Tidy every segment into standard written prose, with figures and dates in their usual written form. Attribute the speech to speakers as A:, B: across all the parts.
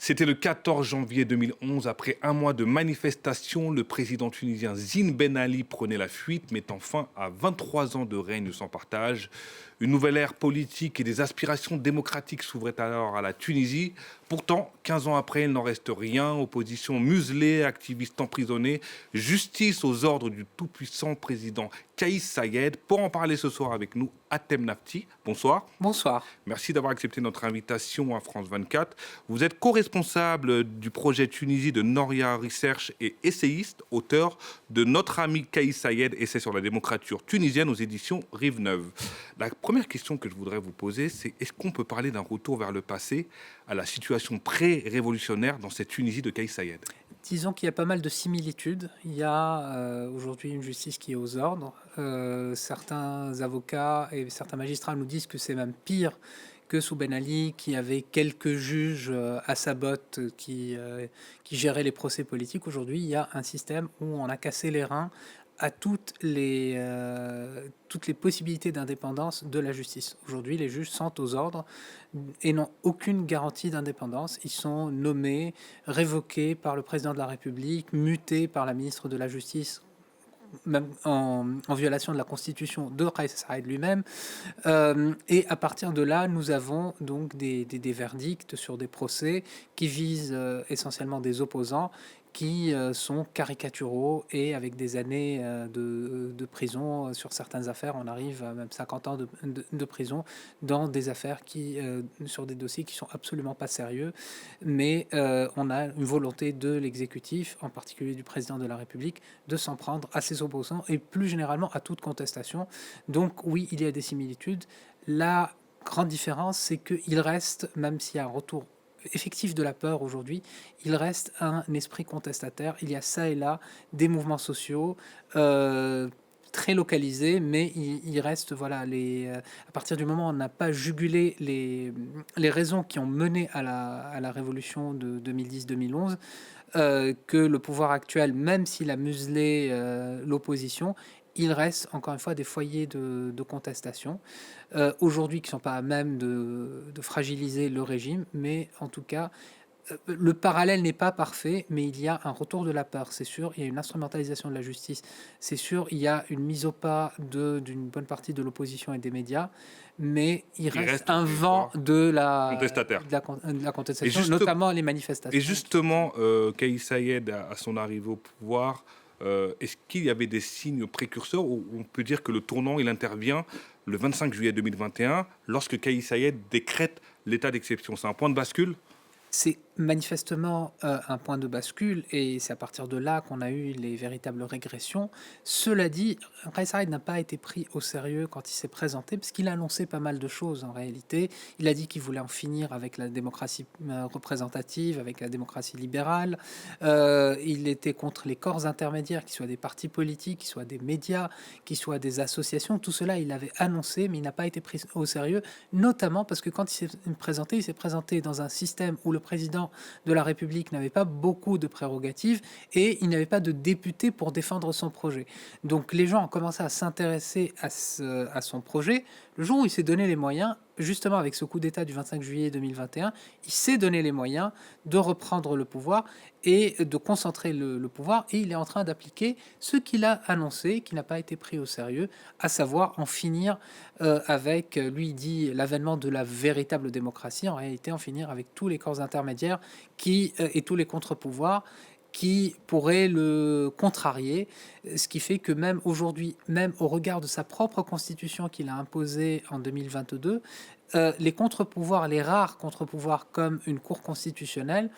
A: C'était le 14 janvier 2011. Après un mois de manifestations, le président tunisien Zine Ben Ali prenait la fuite, mettant fin à 23 ans de règne sans partage. Une nouvelle ère politique et des aspirations démocratiques s'ouvraient alors à la Tunisie. Pourtant, 15 ans après, il n'en reste rien. Opposition muselée, activistes emprisonnés, justice aux ordres du tout-puissant président Kaïs Saïed. Pour en parler ce soir avec nous, Hatem Nafti. Bonsoir.
B: Bonsoir.
A: Merci d'avoir accepté notre invitation à France 24. Vous êtes co-responsable du projet Tunisie de Noria Research et essayiste, auteur de Notre ami Kaïs Saïed, essai sur la démocrature tunisienne aux éditions Rive Neuve. La première question que je voudrais vous poser, c'est est-ce qu'on peut parler d'un retour vers le passé, à la situation pré-révolutionnaire dans cette Tunisie de Kaïs Saïed?
B: Disons qu'il y a pas mal de similitudes. Il y a aujourd'hui une justice qui est aux ordres. Certains avocats et certains magistrats nous disent que c'est même pire que sous Ben Ali, qui avait quelques juges à sa botte qui géraient les procès politiques. Aujourd'hui, il y a un système où on a cassé les reins à toutes les possibilités d'indépendance de la justice. Aujourd'hui, les juges sont aux ordres et n'ont aucune garantie d'indépendance. Ils sont nommés, révoqués par le président de la République, mutés par la ministre de la Justice, même en violation de la constitution de Kaïs Saïed lui-même. Et à partir de là, nous avons donc des verdicts sur des procès qui visent essentiellement des opposants qui sont caricaturaux et avec des années de prison sur certaines affaires. On arrive à même 50 ans de prison dans des affaires sur des dossiers qui sont absolument pas sérieux. Mais on a une volonté de l'exécutif, en particulier du président de la République, de s'en prendre à ses opposants et plus généralement à toute contestation. Donc oui, il y a des similitudes. La grande différence, c'est qu'il reste, même s'il y a un retour effectif de la peur aujourd'hui, il reste un esprit contestataire. Il y a ça et là des mouvements sociaux très localisés, mais il reste, voilà, à partir du moment où on n'a pas jugulé les raisons qui ont mené à la révolution de 2010-2011, que le pouvoir actuel, même s'il a muselé l'opposition, il reste encore une fois des foyers de contestation aujourd'hui qui ne sont pas à même de fragiliser le régime, mais en tout cas, le parallèle n'est pas parfait, mais il y a un retour de la peur, c'est sûr. Il y a une instrumentalisation de la justice, c'est sûr. Il y a une mise au pas d'une bonne partie de l'opposition et des médias, mais il reste un vent
A: contestataire.
B: De la contestation, notamment les manifestations.
A: Et justement, Kaïs Saïed, à son arrivée au pouvoir, est-ce qu'il y avait des signes précurseurs où on peut dire que le tournant, il intervient le 25 juillet 2021, lorsque Kaïs Saïed décrète l'état d'exception? C'est un point de bascule?
B: C'est manifestement un point de bascule et c'est à partir de là qu'on a eu les véritables régressions. Cela dit, Kaïs Saïed n'a pas été pris au sérieux quand il s'est présenté parce qu'il a annoncé pas mal de choses en réalité. Il a dit qu'il voulait en finir avec la démocratie représentative, avec la démocratie libérale. Il était contre les corps intermédiaires, qu'ils soient des partis politiques, qu'ils soient des médias, qu'ils soient des associations. Tout cela, il l'avait annoncé, mais il n'a pas été pris au sérieux, notamment parce que quand il s'est présenté dans un système où le président de la République n'avait pas beaucoup de prérogatives et il n'avait pas de députés pour défendre son projet. Donc les gens ont commencé à s'intéresser à son projet. Le jour où il s'est donné les moyens, justement avec ce coup d'État du 25 juillet 2021, il s'est donné les moyens de reprendre le pouvoir et de concentrer le pouvoir, et il est en train d'appliquer ce qu'il a annoncé, qui n'a pas été pris au sérieux, à savoir en finir avec, lui il dit, l'avènement de la véritable démocratie, en réalité en finir avec tous les corps intermédiaires et tous les contre-pouvoirs qui pourraient le contrarier, ce qui fait que même aujourd'hui, même au regard de sa propre constitution qu'il a imposée en 2022, les contre-pouvoirs, les rares contre-pouvoirs comme une cour constitutionnelle,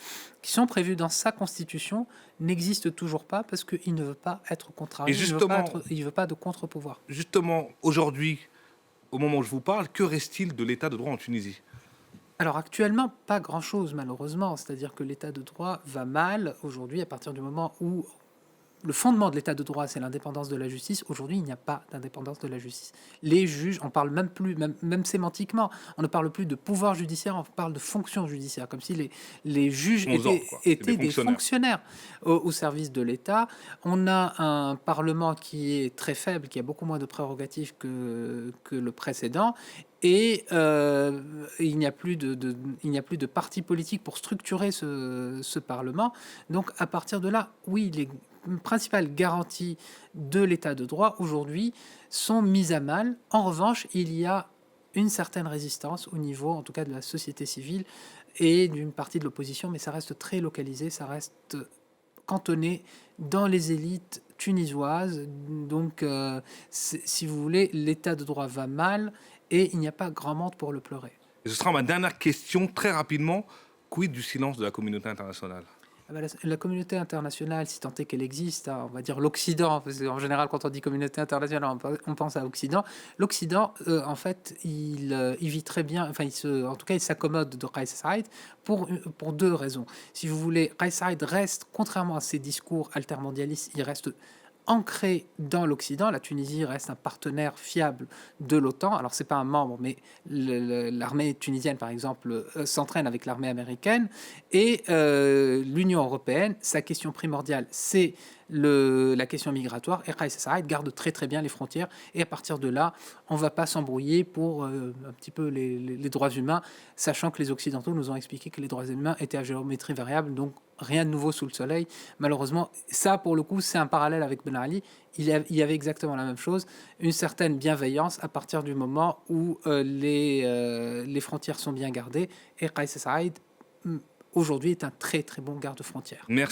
B: qui sont prévus dans sa constitution, n'existent toujours pas parce qu'il ne veut pas être contrarié, il ne veut pas de contre-pouvoir.
A: Justement, aujourd'hui, au moment où je vous parle, que reste-t-il de l'état de droit en Tunisie?
B: Alors actuellement, pas grand-chose malheureusement, c'est-à-dire que l'état de droit va mal aujourd'hui à partir du moment où le fondement de l'état de droit, c'est l'indépendance de la justice. Aujourd'hui, il n'y a pas d'indépendance de la justice. Les juges, on parle même plus, même sémantiquement, on ne parle plus de pouvoir judiciaire, on parle de fonction judiciaire, comme si les juges étaient des fonctionnaires au service de l'État. On a un Parlement qui est très faible, qui a beaucoup moins de prérogatives que le précédent. Et il n'y a plus de parti politique pour structurer ce Parlement. Donc à partir de là, oui, les principales garanties de l'état de droit aujourd'hui sont mises à mal. En revanche, il y a une certaine résistance au niveau, en tout cas, de la société civile et d'une partie de l'opposition, mais ça reste très localisé, ça reste cantonné dans les élites tunisoises. Donc, si vous voulez, l'état de droit va mal et il n'y a pas grand monde pour le pleurer.
A: Et ce sera ma dernière question, très rapidement. Quid du silence de la communauté internationale?
B: La communauté internationale, si tant est qu'elle existe, hein, on va dire l'Occident, parce qu'en général, quand on dit communauté internationale, on pense à l'Occident. L'Occident, en fait, il vit très bien, enfin, en tout cas, il s'accommode de Kais Saied pour deux raisons. Si vous voulez, Kais Saied reste, contrairement à ses discours altermondialistes, il reste ancré dans l'Occident. La Tunisie reste un partenaire fiable de l'OTAN. Alors, c'est pas un membre, mais l'armée tunisienne, par exemple, s'entraîne avec l'armée américaine. Et l'Union européenne, sa question primordiale, c'est la question migratoire. Et Kais Saied garde très très bien les frontières. Et à partir de là, on ne va pas s'embrouiller pour un petit peu les droits humains, sachant que les Occidentaux nous ont expliqué que les droits humains étaient à géométrie variable. Donc, rien de nouveau sous le soleil. Malheureusement, ça, pour le coup, c'est un parallèle avec Ben Ali. Il y avait exactement la même chose, une certaine bienveillance à partir du moment où les frontières sont bien gardées. Et Kais Saied, aujourd'hui, est un très très bon garde-frontière.
A: Merci.